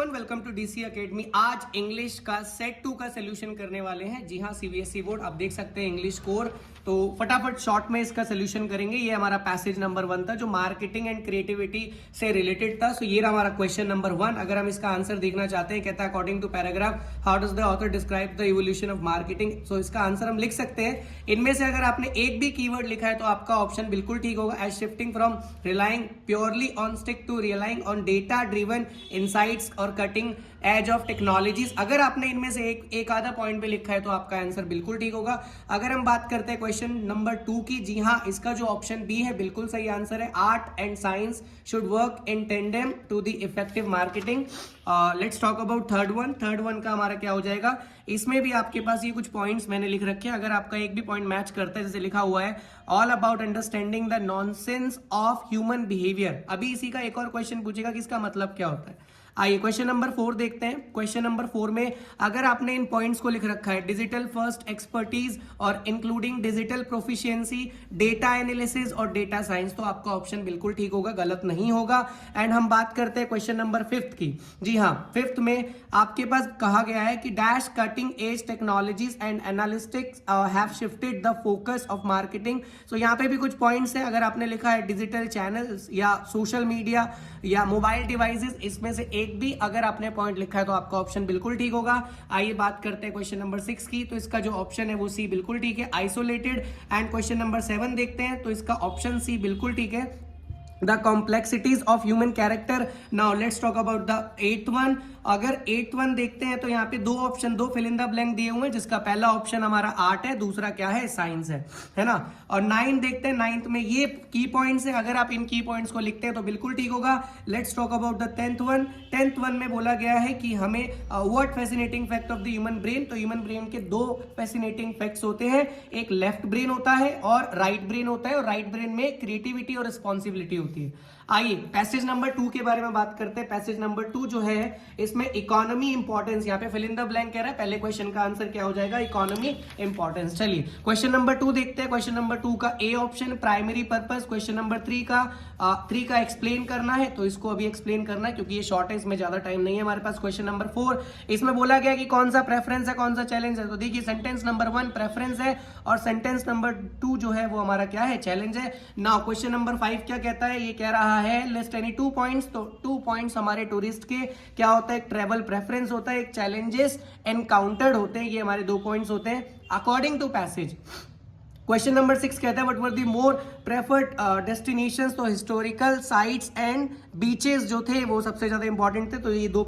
Everyone, welcome to DC academy. आज English का set 2 का सोल्यूशन करने वाले हैं। जी हाँ, सीबीएसई बोर्ड, आप देख सकते हैं इंग्लिश कोर। तो फटाफट शॉर्ट में इसका सोल्यूशन करेंगे। ये हमारा पैसेज नंबर 1 था जो मार्केटिंग एंड क्रिएटिविटी से रिलेटेड था। सो ये रहा हमारा क्वेश्चन नंबर 1। अगर हम इसका आंसर देखना चाहते हैं, कहता है according to paragraph how does the author describe the evolution of marketing. So इसका आंसर हम लिख सकते हैं। इनमें से अगर आपने एक भी कीवर्ड लिखा है तो आपका ऑप्शन बिल्कुल ठीक होगा। As shifting from relying purely on stick to relying on data driven insights और कटिंग एज ऑफ टेक्नोलॉजीज। अगर आपने इनमें से एक आधा पॉइंट पे लिखा है तो आपका आंसर बिल्कुल ठीक होगा। अगर हम बात करते हैं क्वेश्चन नंबर 2 की, जी हाँ, इसका जो ऑप्शन बी है बिल्कुल सही आंसर है। Art and science should work in tandem to the effective marketing. Let's talk about third one का हमारा क्या हो जाएगा। इसमें भी आपके पास ये कुछ पॉइंट्स मैंने लिख रखे हैं। अगर आपका एक भी पॉइंट मैच करता है, जैसे लिखा हुआ है all about understanding the nonsense of human behaviour. अभी इसी का एक और क्वेश्चन पूछेगा कि इसका मतलब क्या होता है। आइए क्वेश्चन नंबर 4 देखते हैं। क्वेश्चन नंबर 4 में अगर आपने इन पॉइंट्स को लिख रखा है, डिजिटल फर्स्ट एक्सपर्टीज और including digital proficiency, data analysis और डेटा साइंस, तो आपका ऑप्शन बिल्कुल ठीक होगा, गलत नहीं होगा। एंड हम बात करते हैं क्वेश्चन नंबर 5 की। जी हाँ, 5th में आपके पास कहा गया है कि dash cutting edge technologies and analytics have shifted the focus of marketing. So यहाँ पे भी कुछ पॉइंट्स हैं। अगर आपने लिखा है डिजिटल चैनल्स या सोशल मीडिया या मोबाइल डिवाइसेस, इसमें से एक भी अगर आपने पॉइंट लिखा है तो आपका ऑप्शन बिल्कुल ठीक होगा। आइए बात करते हैं क्वेश्चन नंबर 6 की। तो इसका जो ऑप्शन है वो सी बिल्कुल ठीक है, आइसोलेटेड। एंड क्वेश्चन नंबर 7 देखते हैं तो इसका ऑप्शन सी बिल्कुल ठीक है, the complexities of human character. Now let's talk about the 8th one. अगर 8th वन देखते हैं तो यहाँ पे दो ऑप्शन, दो फिल इन द ब्लैंक दिए हुए हैं, जिसका पहला ऑप्शन हमारा आर्ट है, दूसरा क्या है, साइंस है ना। और 9 देखते हैं। 9th में ये की पॉइंट्स है। अगर आप इन की पॉइंट्स को लिखते हैं तो बिल्कुल ठीक होगा। Let's talk about the 10th one. 10th one में बोला गया है कि हमें what fascinating fact of the human brain. तो ह्यूमन ब्रेन के दो फैसिनेटिंग फैक्ट्स होते हैं, एक लेफ्ट ब्रेन होता है और राइट ब्रेन होता है, और राइट ब्रेन में क्रिएटिविटी और रिस्पॉन्सिबिलिटी होती है। आइए पैसेज नंबर 2 के बारे में बात करते हैं। पैसेज नंबर 2 जो है, इसमें इकोनॉमी इंपॉर्टेंस, यहाँ पे फिल इन द ब्लैंक कह रहा है, पहले क्वेश्चन का आंसर क्या हो जाएगा, इकोनॉमी इंपॉर्टेंस। चलिए क्वेश्चन नंबर 2 देखते हैं। क्वेश्चन नंबर 2 का A option primary purpose. Question number 3 का एक्सप्लेन करना है, तो इसको अभी एक्सप्लेन करना है क्योंकि ये शॉर्ट है, इसमें ज्यादा टाइम नहीं है हमारे पास। क्वेश्चन नंबर 4, इसमें बोला गया कि कौन सा प्रेफरेंस है, कौन सा चैलेंज है। तो देखिए सेंटेंस नंबर 1 प्रेफरेंस है और सेंटेंस नंबर 2 जो है वो हमारा क्या है, चैलेंज है। नाउ क्वेश्चन नंबर 5 क्या कहता है, ये कह रहा है लिस्ट एनी 2 पॉइंट्स। तो 2 पॉइंट्स हमारे टूरिस्ट के क्या होता है, एक ट्रेवल प्रेफरेंस होता है, एक चैलेंजेस एनकाउंटर्ड होते हैं, ये हमारे 2 पॉइंट्स होते हैं according to passage. Question number 6 कहता है what were the more preferred destinations. तो हिस्टोरिकल साइट्स एंड बीचेस जो थे वो सबसे ज्यादा इंपॉर्टेंट थे। तो ये 2